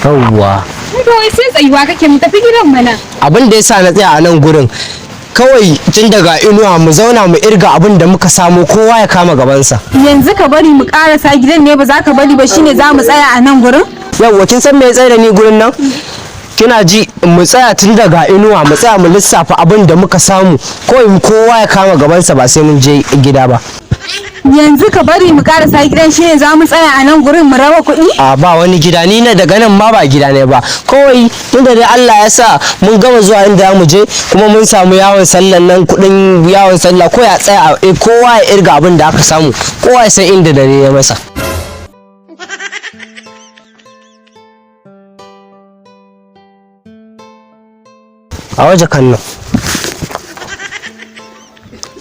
Yawwa. Kawai sai tsayuwa kake mu tafi gidan mana. Abin da yasa na tsaya a nan gurin kawai tun daga inuwa mu zauna mu irga abin da muka samu kowa ya kama gabansa. Yanzu ka bari mu karasa gidan ne ba za ka bari ba shine za mu tsaya a nan gurin? Yawwa kin san me ya tsaye da ni gurin nan? Kina ji mu tsaya tun daga inuwa mu tsaya mu lissafa abin da muka samu kawai kowa ya kama gabansa ba sai mun je gida ba. Yanzu ka bari mu karasa gidan shine za mu tsaya a nan gurin mu raba kuɗi? A ba wani gida ni na daga nan ma ba gida ne ba kawai tunda dai Allah ya sa mun gama zuwa inda mu je kuma mun samu yawon sallan nan kuɗin yawon sallah ko ya tsaya kowa ya irga abin da aka samu kowa ya san inda dare ya masa. A waje kan nan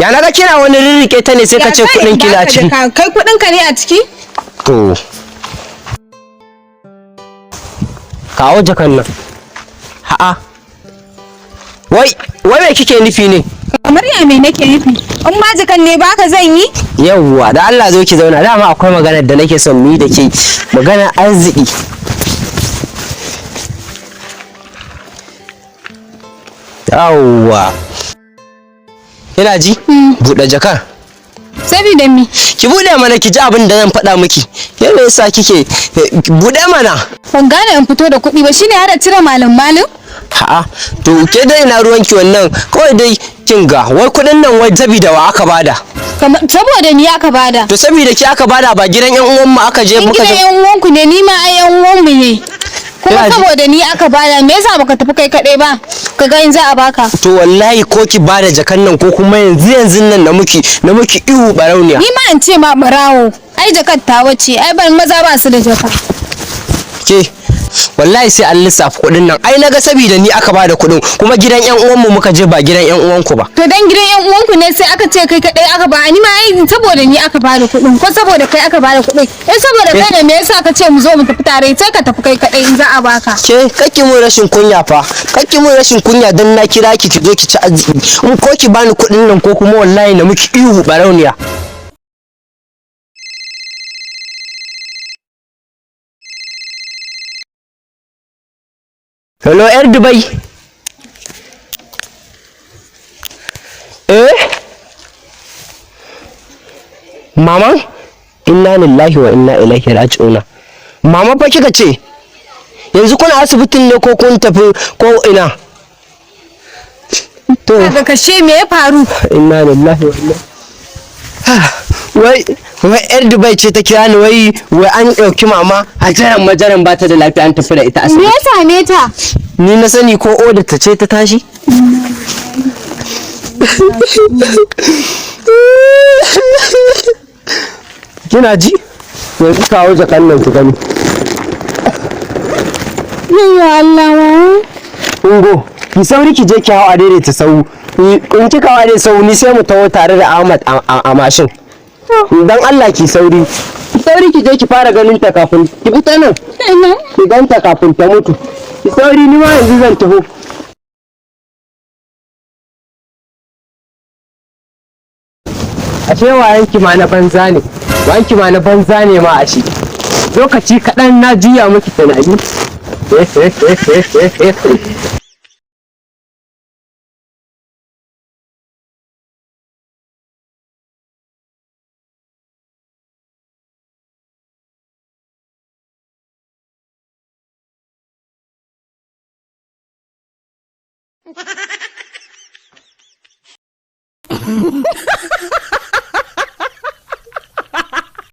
ya naga kina wani rirrike ta ne sai ka ce kuɗin ki a ciki. Kai kuɗin ka ne a ciki? To kawo jakan nan. Ha'a wai me kike nufi ne? Kamar ya me nake nufi? In ma jakan ne baka zan yi? Yawwa da Allah zo ki zauna dama akwai maganar da nake son mu yi da ke magana arziki. Yawwa kina ji? Buɗe jakar. Sabida me? Ki buɗe mana ki ji abin da zan faɗa miki. Yana yasa kike buɗe mana. Ban gane in fito da kuɗi ba shine har cire malam. Ha'a to ke dai ina ruwanki wannan kawai dai kin ga wai kuɗin nan wai sabida wa aka bada. Saboda ni aka bada. To sabida ki aka bada ba gidan yan uwan mu aka je muka je. Gidan yan uwanku ne ni ma ai yan uwan mu ne. Kuma saboda ni aka bada me yasa baka tafi kai kadai ba? Ka ga in za a baka. To wallahi ko ki bada jakan nan ko kuma yanzu nan na miki ihu barauniya. Ni ma in ce ma barawo. Ai jakar ta wace ai ban maza ba su da jaka. Ke wallahi sai an lissafa kuɗin nan ai naga sabida ni aka bada kuɗin kuma gidan yan uwanmu muka je ba gidan yan uwanku ba. To dan gidan yan uwanku ne sai aka ce kai kadai aka ba ni ma ai saboda ni aka bada kuɗin ko saboda kai aka bada kuɗin saboda kai ne me yasa ka ce mu zo mu tafi tare sai ka tafi kai kadai in za a baka. Ke kake mu rashin kunya fa kake mu rashin kunya dan na kira ki zo ki ci arziki in ko ki bani kuɗin nan ko kuma wallahi na miki ihu barauniya. Hello, ‘yar Dubai. Mama? Inna lillahi wa inna ilaihi raji'una. Mama fa kika ce? Yanzu kuna asibitin ne ko kun tafi ko ina? To. Daga kashe me ya faru? Inna lillahi wa inna. Wai ‘yar Dubai ce ta kira ni wai an ɗauki mama a majaran ba ta da lafiya an tafi da ita asibiti. Me ya same ta? Ni na sani ko odar ta ce ta tashi? Kina ji? Yanzu kawo jakan nan ki gani. Ya Allah. Ungo, ki sauri ki je ki hawa daidaita sau. In kika hawa daidaita sau ni sai mu taho tare da Ahmad a mashin. Dan Allah ki sauri. Ki sauri ki je ki fara ganin ta kafin ki fita nan. Ki ganta kafin ta mutu. Ki sauri ni ma yanzu zan taho. Ashe wayanki ma na banza ne. Wayanki ma na banza ne ma ashe. Lokaci kaɗan na juya miki tunani. Ha ha ha!